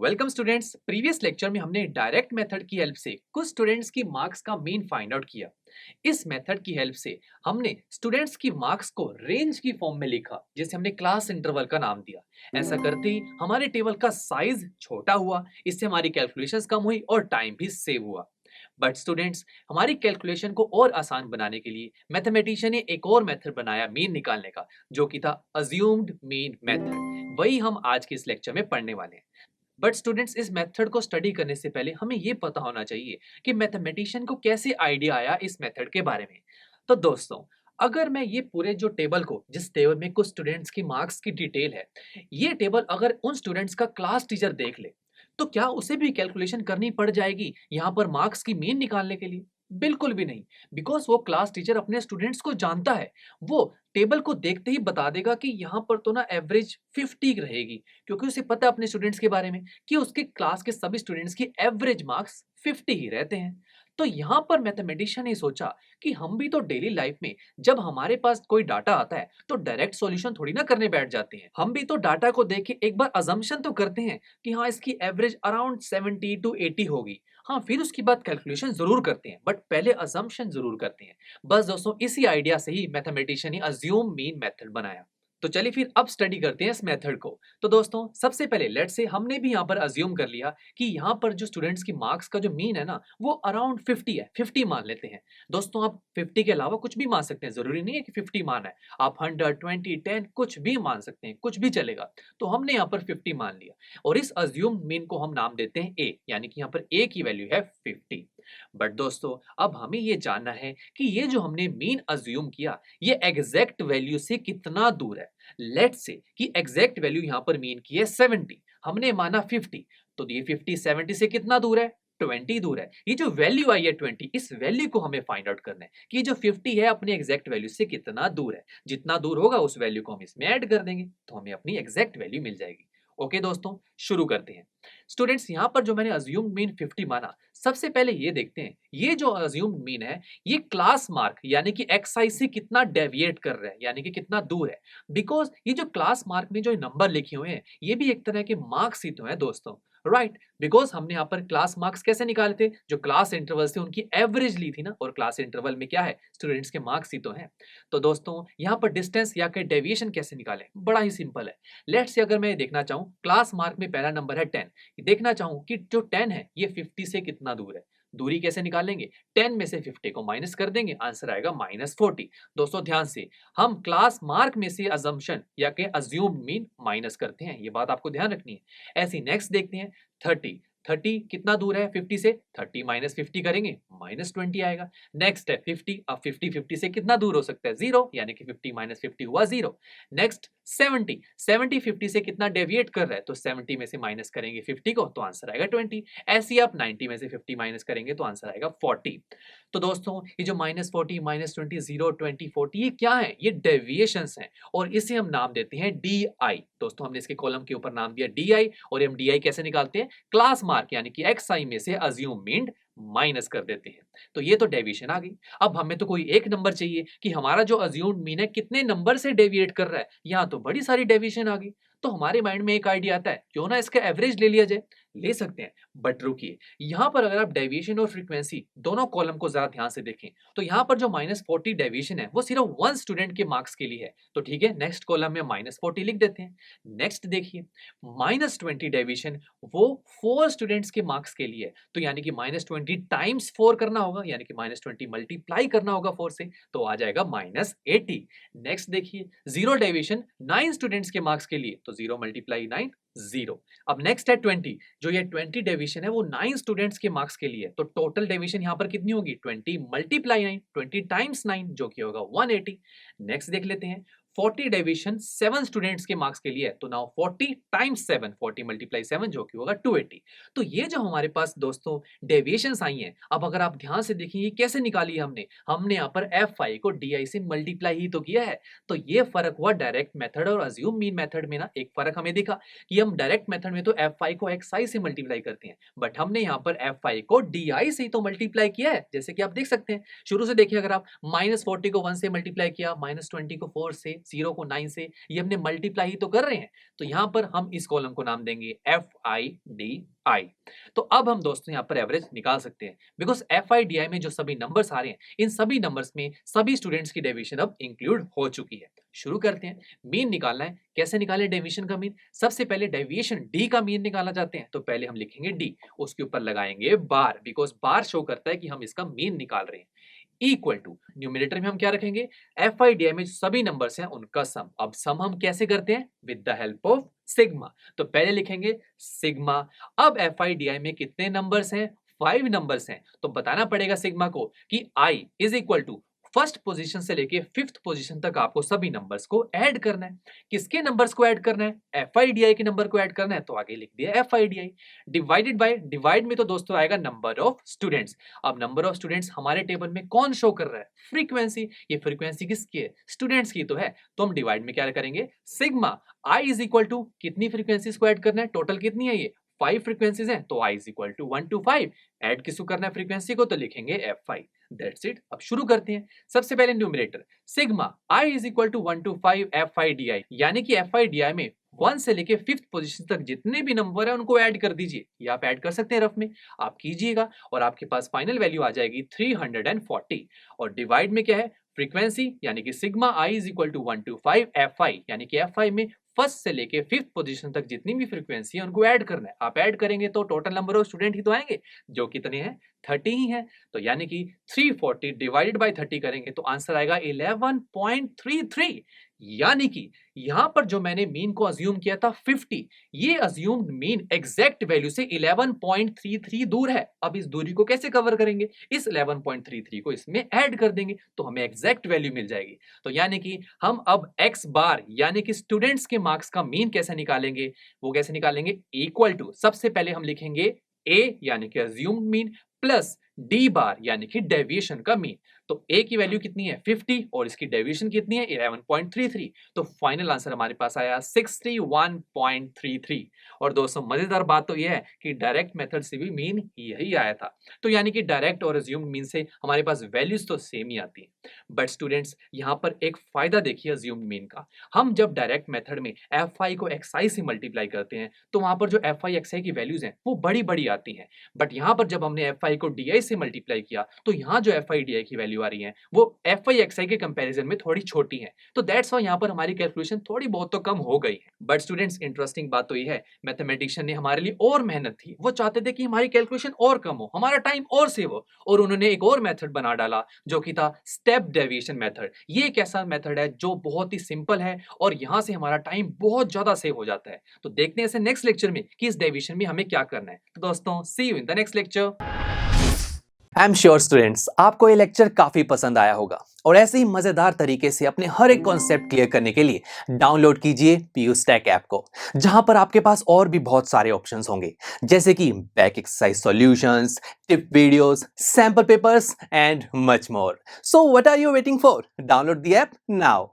Welcome students. Previous lecture में हमने direct method की हेल्प से कुछ स्टूडेंट्स की मार्क्स का मीन फाइंड आउट किया। इस मेथड की हेल्प से हमने स्टूडेंट्स की मार्क्स को रेंज की फॉर्म में लिखा, जिसे हमने क्लास इंटरवल का नाम दिया। ऐसा करते ही हमारे टेबल का साइज छोटा हुआ, इससे हमारी कैलकुलेशंस कम हुई और टाइम भी सेव हुआ। बट स्टूडेंट्स, हमारी कैलकुलेशन को और आसान बनाने के लिए मैथमेटिशियन ने एक और मेथड बनाया मीन निकालने का, जो कि था अज्यूम्ड मीन मेथड। वही हम आज के इस लेक्चर में पढ़ने वाले हैं। बट स्टूडेंट्स, इस मेथड को स्टडी करने से पहले हमें ये पता होना चाहिए कि मैथमेटिशियन को कैसे आइडिया आया इस मेथड के बारे में। तो दोस्तों, अगर मैं ये पूरे जो टेबल को, जिस टेबल में कुछ स्टूडेंट्स की मार्क्स की डिटेल है, ये टेबल अगर उन स्टूडेंट्स का क्लास टीचर देख ले, तो क्या उसे भी कैलकुलेशन करनी पड़ जाएगी यहाँ पर मार्क्स की मीन निकालने के लिए? बिल्कुल भी नहीं। बिकॉज वो क्लास टीचर अपने स्टूडेंट्स को जानता है। वो टेबल को देखते ही बता देगा कि यहाँ पर तो ना एवरेज 50 रहेगी, क्योंकि उसे पता है अपने स्टूडेंट्स के बारे में कि उसके क्लास के सभी स्टूडेंट्स की एवरेज मार्क्स 50 ही रहते हैं। तो यहाँ पर मैथमेटिशियन ने सोचा कि हम भी तो डेली लाइफ में जब हमारे पास कोई डाटा आता है तो डायरेक्ट सॉल्यूशन थोड़ी ना करने बैठ जाते हैं। हम भी तो डाटा को देख के एक बार अजम्पशन तो करते हैं कि हाँ, इसकी एवरेज अराउंड 70 टू 80 होगी। हाँ, फिर उसके बाद कैलकुलेशन जरूर करते हैं, बट पहले अजम्पशन जरूर करते हैं। बस दोस्तों, इसी आइडिया से ही मैथमेटिशियन ने अज्यूम मीन मेथड बनाया। तो चलिए फिर अब स्टडी करते हैं इस मेथड को। तो दोस्तों, सबसे पहले लेट्स से हमने भी यहाँ पर अज्यूम कर लिया कि यहाँ पर जो स्टूडेंट्स की मार्क्स का जो मीन है ना, वो अराउंड 50 है। 50 मान लेते हैं। दोस्तों, आप 50 के अलावा कुछ भी मान सकते हैं, जरूरी नहीं है कि 50 माना है। आप 100, 20, 10 कुछ भी मान सकते हैं, कुछ भी चलेगा। तो हमने यहाँ पर 50 मान लिया और इस अज्यूम मीन को हम नाम देते हैं ए, यानी कि यहाँ पर ए की वैल्यू है 50। बट दोस्तों, अब हमें ये जानना है कि ये जो हमने मीन अज्यूम किया, ये एग्जैक्ट वैल्यू से कितना दूर है। लेट्स से कि एग्जैक्ट वैल्यू यहां पर मीन की है 70, हमने माना 50। तो ये 50 70 से कितना दूर है? 20 दूर है। ये जो वैल्यू आई है 20, इस वैल्यू को हमें फाइंड आउट करना है कि ये जो 50 है अपनी एग्जैक्ट वैल्यू से कितना दूर है। जितना दूर होगा उस वैल्यू को हम इसमें ऐड कर देंगे, तो हमें अपनी एग्जैक्ट वैल्यू मिल जाएगी। ओके दोस्तों, शुरू करते हैं। स्टूडेंट्स, यहां पर जो मैंने अज्यूम मीन 50 माना, सबसे पहले ये देखते हैं ये जो अज्यूम मीन है, ये क्लास मार्क यानी कि xi से कितना डेविएट कर रहा है, यानी कि कितना दूर है। बिकॉज ये जो क्लास मार्क में जो नंबर लिखे हुए हैं, ये भी एक तरह के मार्क्स ही तो है दोस्तों। राइट, बिकॉज हमने यहाँ पर क्लास मार्क्स कैसे निकाले थे? जो क्लास इंटरवल से उनकी एवरेज ली थी ना, और क्लास इंटरवल में क्या है? स्टूडेंट्स के मार्क्स ही तो हैं। तो दोस्तों, यहाँ पर डिस्टेंस या के डेविएशन कैसे निकालें? बड़ा ही सिंपल है। लेट्स से अगर मैं देखना चाहूँ, क्लास मार्क में पहला नंबर है 10, देखना चाहूँ कि जो 10 है ये 50 से कितना दूर है। दूरी कैसे निकालेंगे? 10 में से 50 को माइनस कर देंगे, आंसर आएगा -40। दोस्तों ध्यान से, हम क्लास मार्क में से अजम्पशन या के अज्यूम्ड मीन माइनस करते हैं, ये बात आपको ध्यान रखनी है। ऐसे नेक्स्ट देखते हैं 30। 30 कितना दूर है 50 से? 30 माइनस 50 करेंगे, -20 आएगा। नेक्स्ट है 50। अब 50 50 से कितना दूर हो सकता है? 0, यानी कि 50 माइनस 50 हुआ 0। नेक्स्ट 70। 70 50 से कितना डेविएट कर रहा है? तो 70 में से माइनस करेंगे 50 को, तो आंसर आएगा 20। ऐसे ही आप 90 में से 50 माइनस करेंगे तो आंसर आएगा 40। तो दोस्तों, ये जो -40, -20, 0, 20, 40, ये क्या है? ये डेविएशंस हैं और इसे हम नाम देते हैं डी आई। दोस्तों, हमने इसके कॉलम के ऊपर नाम दिया डी आई, और हम डी आई कैसे निकालते हैं? क्लास मार्क यानी कि एक्स आई में से अज्यूम मीन माइनस कर देते हैं। तो ये तो डेविएशन आ गई। अब हमें तो कोई एक नंबर चाहिए कि हमारा जो अज्यूम्ड मीन है कितने नंबर से डेविएट कर रहा है। यहाँ तो बड़ी सारी डेविएशन आ गई। तो हमारे माइंड में एक आइडिया आता है, क्यों ना इसका एवरेज ले लिया जाए। ले सकते हैं, बट रुकिए, यहाँ पर अगर आप डेविएशन और फ्रीक्वेंसी दोनों कॉलम को जरा ध्यान से देखें, तो यहाँ पर जो -40 डेविएशन है वो सिर्फ 1 स्टूडेंट के मार्क्स के लिए है। तो ठीक है, नेक्स्ट कॉलम में -40 लिख देते हैं। नेक्स्ट देखिए, -20 डेविएशन वो 4 स्टूडेंट्स के मार्क्स के लिए है। तो यानी कि -20 टाइम्स 4 करना होगा, यानी कि -20 मल्टीप्लाई करना होगा 4 से, तो आ जाएगा -80। नेक्स्ट देखिए, 0 डेविएशन 9 स्टूडेंट्स के मार्क्स के लिए, तो 0 मल्टीप्लाई 9, 0। अब नेक्स्ट है 20। जो ये 20 डेविएशन है वो 9 स्टूडेंट्स के मार्क्स के लिए, तो टोटल डेविएशन यहाँ पर कितनी होगी? 20 मल्टीप्लाई 9, 20 टाइम्स 9, जो कि होगा 180। नेक्स्ट देख लेते हैं, 40 डेविएशन 7 स्टूडेंट्स के मार्क्स के लिए है, तो नाउ 40 टाइम्स 7, 40 मल्टीप्लाई 7, जो कि होगा 280। तो ये जो हमारे पास दोस्तों डेविएशंस आई हैं, अब अगर आप ध्यान से देखिए ये कैसे निकाली है हमने। हमने यहाँ पर fi को di से मल्टीप्लाई ही तो किया है। तो ये फर्क हुआ डायरेक्ट मेथड और अज्यूम मीन मेथड में ना। एक फर्क हमें दिखा कि हम डायरेक्ट मेथड में तो fi को xi से मल्टीप्लाई करते हैं, बट हमने यहाँ पर fi को di से ही तो मल्टीप्लाई किया है। जैसे कि आप देख सकते हैं, शुरू से देखिए, अगर आप -40 को 1 से मल्टीप्लाई किया, -20 को 4 से, 0 को 9 से, ये हमने मल्टीप्लाई ही तो कर रहे हैं। तो यहाँ पर हम इस कॉलम को नाम देंगे FIDI। तो अब हम दोस्तों यहाँ पर एवरेज निकाल सकते हैं, बिकॉज FIDI में जो सभी नंबर्स आ रहे हैं, इन सभी नंबर्स में सभी स्टूडेंट्स की डेविएशन अब इंक्लूड हो चुकी है। शुरू करते हैं। मीन निकालना है। कैसे निकालें डेविएशन का मीन? सबसे पहले डेविएशन डी का मीन निकालना चाहते हैं, तो पहले हम लिखेंगे डी, उसके ऊपर लगाएंगे बार, बिकॉज बार शो करता है कि हम इसका मीन निकाल रहे हैं। इक्वल टू, न्यूमरेटर में हम क्या रखेंगे? FIDI में जो सभी नंबर्स हैं उनका सम। अब सम हम कैसे करते हैं? With the help of sigma. तो पहले लिखेंगे सिग्मा। अब FIDI में कितने नंबर्स हैं? 5 नंबर्स हैं। तो बताना पड़ेगा सिग्मा को कि I is equal to first position से लेके 5th पोजीशन तक आपको सभी नंबर्स को ऐड करना है। किसके नंबर्स को ऐड करना है? FIDI के नंबर को ऐड करना है, तो आगे लिख दिया FIDI। डिवाइडेड बाय, डिवाइड में तो दोस्तों आएगा नंबर ऑफ स्टूडेंट्स। अब नंबर ऑफ स्टूडेंट्स हमारे टेबल में कौन शो कर रहा है? फ्रीक्वेंसी। ये फ्रीक्वेंसी किसकी है? स्टूडेंट्स की तो है। तो हम डिवाइड में क्या करेंगे? Sigma I is equal to कितनी फ्रीक्वेंसीज को ऐड करना है? टोटल कितनी है ये? 5 फ्रीक्वेंसीज हैं, तो I is equal to 1 to 5। Add किसको करना है फ्रीक्वेंसी को? तो लिखेंगे F5। That's it. अब शुरू करते हैं। सबसे पहले numerator sigma I is equal to 1 to 5 FIDI, यानी कि FIDI में 1 से लेके 5th पोजीशन तक जितने भी नंबर है उनको ऐड कर दीजिए। ये आप ऐड कर सकते हैं रफ में, आप कीजिएगा और आपके पास फाइनल वैल्यू आ जाएगी 340। और डिवाइड में क्या है? फ्रीक्वेंसी, यानी कि sigma I is equal to 1 to 5 FI, यानी कि FI में फर्स्ट से लेके 5th पोजीशन तक जितनी भी फ्रीक्वेंसी है उनको ऐड करना है। आप ऐड करेंगे तो टोटल नंबर ऑफ स्टूडेंट ही तो आएंगे, जो कितने हैं? 30 ही है। तो यानी कि 340 डिवाइडेड बाय 30 करेंगे तो आंसर आएगा 11.33। यानी कि यहां पर जो मैंने मीन को अज्यूम किया था 50, ये अज्यूम्ड मीन एग्जैक्ट वैल्यू से 11.33 दूर है। अब इस दूरी को कैसे कवर करेंगे? इस 11.33 को इसमें ऐड कर देंगे तो हमें एग्जैक्ट वैल्यू मिल जाएगी। तो यानी कि हम अब x बार यानी कि स्टूडेंट्स के मार्क्स का मीन कैसे निकालेंगे? वो कैसे निकालेंगे? इक्वल टू, सबसे पहले हम लिखेंगे a यानी कि अज्यूम्ड मीन प्लस d बार यानी कि डेविएशन का मीन। तो a की वैल्यू कितनी है? 50 और इसकी डेविएशन कितनी है? 11.33। तो फाइनल आंसर हमारे पास आया 61.33। और दोस्तों मजेदार बात तो यह है कि डायरेक्ट मेथड से भी मीन यही आया था। तो यानी कि डायरेक्ट और अज्यूम्ड मीन से हमारे पास वैल्यूज तो सेम ही आती हैं। बट स्टूडेंट्स यहाँ पर एक फायदा देखिए अज्यूम्ड मीन का। हम जब डायरेक्ट मेथड में FI को XI से मल्टीप्लाई करते हैं तो वहां पर जो FI XI की वैल्यूज हैं वो बड़ी बड़ी आती हैं। बट यहाँ पर जब हमने FI को DI से मल्टीप्लाई किया तो यहाँ जो FIDI की वैल्यू आ रही है वो FI XI के कंपैरिजन में थोड़ी छोटी है। तो दैट्स व्हाई यहाँ पर हमारी कैलकुलेशन थोड़ी बहुत तो कम हो गई है। बट स्टूडेंट्स इंटरेस्टिंग बात तो ये है, मैथमेटिशियन ने हमारे लिए और मेहनत की। वो चाहते थे कि हमारी कैलकुलेशन और कम हो, हमारा टाइम और सेव हो, और उन्होंने एक और मेथड बना डाला जो कि था स्टेप डेविएशन मेथड। ये एक ऐसा मेथड है जो बहुत ही सिंपल है और यहाँ से हमारा टाइम बहुत ज्यादा सेव हो जाता है। तो देखते हैं इसे नेक्स्ट लेक्चर में कि इस डेविएशन में हमें क्या करना है। तो दोस्तों see you in the next lecture. I am sure students आपको ये लेक्चर काफी पसंद आया होगा और ऐसे ही मजेदार तरीके से अपने हर एक कॉन्सेप्ट क्लियर करने के लिए डाउनलोड कीजिए PU Stack ऐप को, जहां पर आपके पास और भी बहुत सारे ऑप्शंस होंगे, जैसे कि back exercise solutions, tip videos, sample papers and much more. So what are you waiting for? Download the app now.